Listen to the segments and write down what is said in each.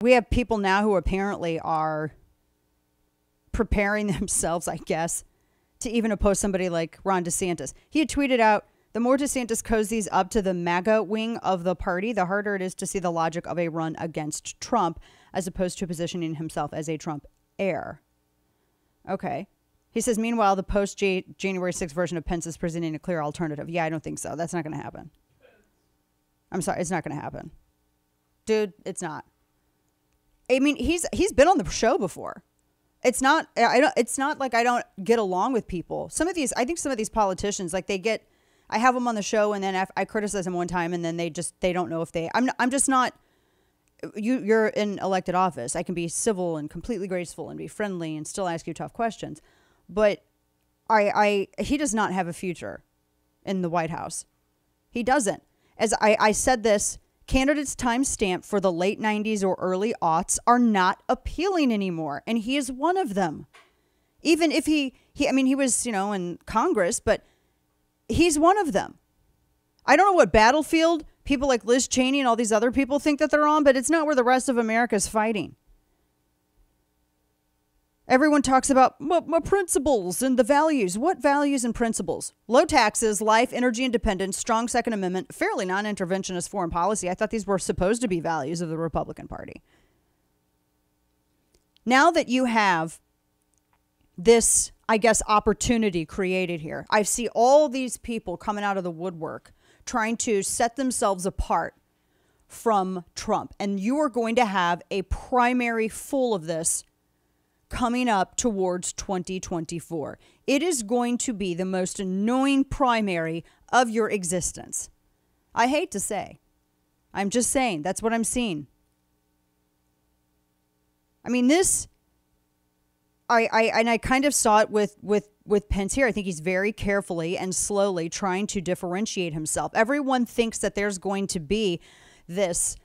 We have people now who apparently are preparing themselves, I guess, to even oppose somebody like Ron DeSantis. He had tweeted out, the more DeSantis cozies up to the MAGA wing of the party, the harder it is to see the logic of a run against Trump, as opposed to positioning himself as a Trump heir. Okay. He says, meanwhile, the post-January 6th version of Pence is presenting a clear alternative. Yeah, I don't think so. That's not going to happen. I'm sorry. It's not going to happen. Dude, it's not. I mean, he's been on the show before. It's not like I don't get along with people. I think some of these politicians, like I have them on the show and then I criticize them one time and then they don't know if I'm just not, you're in elected office. I can be civil and completely graceful and be friendly and still ask you tough questions. But he does not have a future in the White House. He doesn't. As I said this, candidates' timestamp for the late 90s or early aughts are not appealing anymore. And he is one of them. Even if he was, in Congress, but he's one of them. I don't know what battlefield people like Liz Cheney and all these other people think that they're on, but it's not where the rest of America is fighting. Everyone talks about my principles and the values. What values and principles? Low taxes, life, energy independence, strong Second Amendment, fairly non-interventionist foreign policy. I thought these were supposed to be values of the Republican Party. Now that you have this, I guess, opportunity created here, I see all these people coming out of the woodwork trying to set themselves apart from Trump. And you are going to have a primary full of this coming up towards 2024. It is going to be the most annoying primary of your existence. I hate to say. I'm just saying. That's what I'm seeing. I mean, I kind of saw it with Pence here. I think he's very carefully and slowly trying to differentiate himself. Everyone thinks that there's going to be this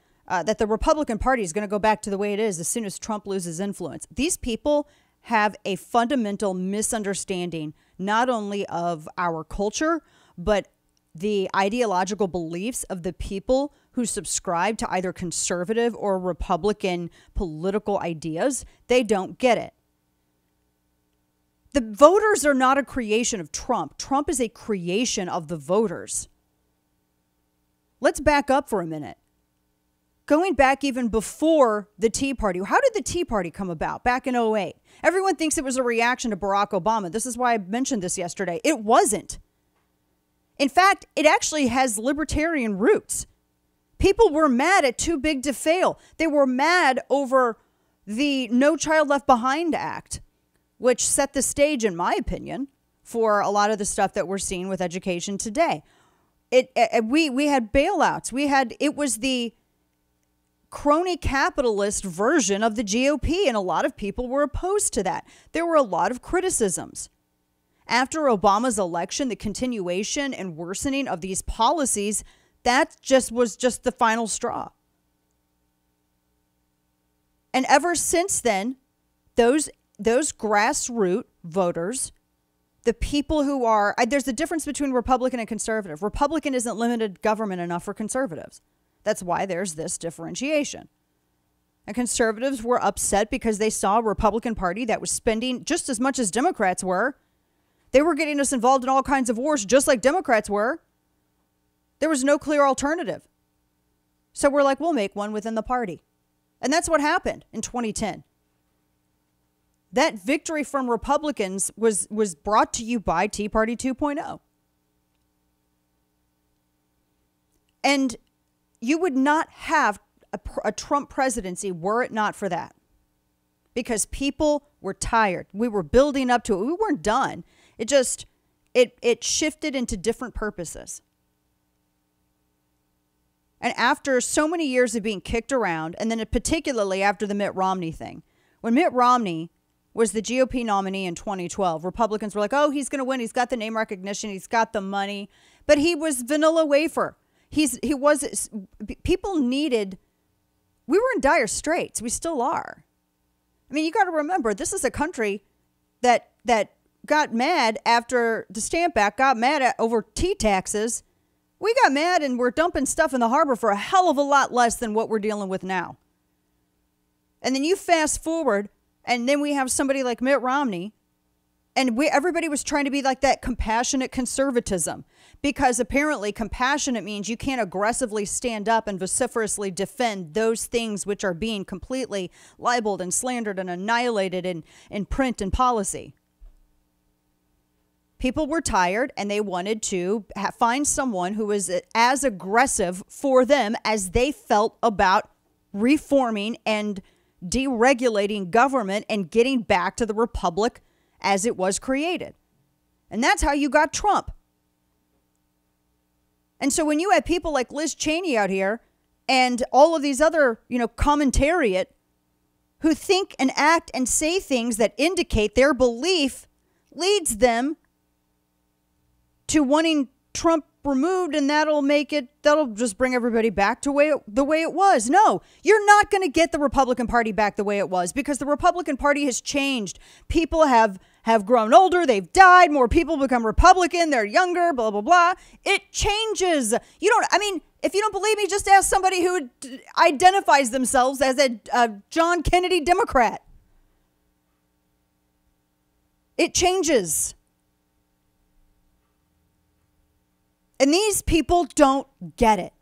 that the Republican Party is going to go back to the way it is as soon as Trump loses influence. These people have a fundamental misunderstanding, not only of our culture, but the ideological beliefs of the people who subscribe to either conservative or Republican political ideas. They don't get it. The voters are not a creation of Trump. Trump is a creation of the voters. Let's back up for a minute. Going back even before the Tea Party. How did the Tea Party come about back in 2008? Everyone thinks it was a reaction to Barack Obama. This is why I mentioned this yesterday. It wasn't. In fact, it actually has libertarian roots. People were mad at Too Big to Fail. They were mad over the No Child Left Behind Act, which set the stage, in my opinion, for a lot of the stuff that we're seeing with education today. We had bailouts. It was the crony capitalist version of the GOP, and a lot of people were opposed to that. There were a lot of criticisms. After Obama's election, the continuation and worsening of these policies, that was just the final straw. And ever since then, those grassroots voters, the people who are, there's a difference between Republican and conservative. Republican isn't limited government enough for conservatives. That's why there's this differentiation. And conservatives were upset because they saw a Republican Party that was spending just as much as Democrats were. They were getting us involved in all kinds of wars just like Democrats were. There was no clear alternative. So we're like, we'll make one within the party. And that's what happened in 2010. That victory from Republicans was brought to you by Tea Party 2.0. And you would not have a Trump presidency were it not for that. Because people were tired. We were building up to it. We weren't done. It shifted into different purposes. And after so many years of being kicked around, and then particularly after the Mitt Romney thing, when Mitt Romney was the GOP nominee in 2012, Republicans were like, oh, he's going to win. He's got the name recognition. He's got the money. But he was vanilla wafer. People needed, we were in dire straits. We still are. I mean, you got to remember, this is a country that got mad after the Stamp Act, got mad over tea taxes. We got mad and we're dumping stuff in the harbor for a hell of a lot less than what we're dealing with now. And then you fast forward, and then we have somebody like Mitt Romney, and everybody was trying to be like that compassionate conservatism, because apparently compassionate means you can't aggressively stand up and vociferously defend those things which are being completely libeled and slandered and annihilated in print and policy. People were tired, and they wanted to find someone who was as aggressive for them as they felt about reforming and deregulating government and getting back to the republic as it was created. And that's how you got Trump. And so when you have people like Liz Cheney out here and all of these other, commentariat who think and act and say things that indicate their belief leads them to wanting Trump removed, and that'll just bring everybody back to the way it was. No, you're not going to get the Republican Party back the way it was, because the Republican Party has changed. People have grown older, they've died, more people become Republican, they're younger, blah, blah, blah. It changes. If you don't believe me, just ask somebody who identifies themselves as a John Kennedy Democrat. It changes. And these people don't get it.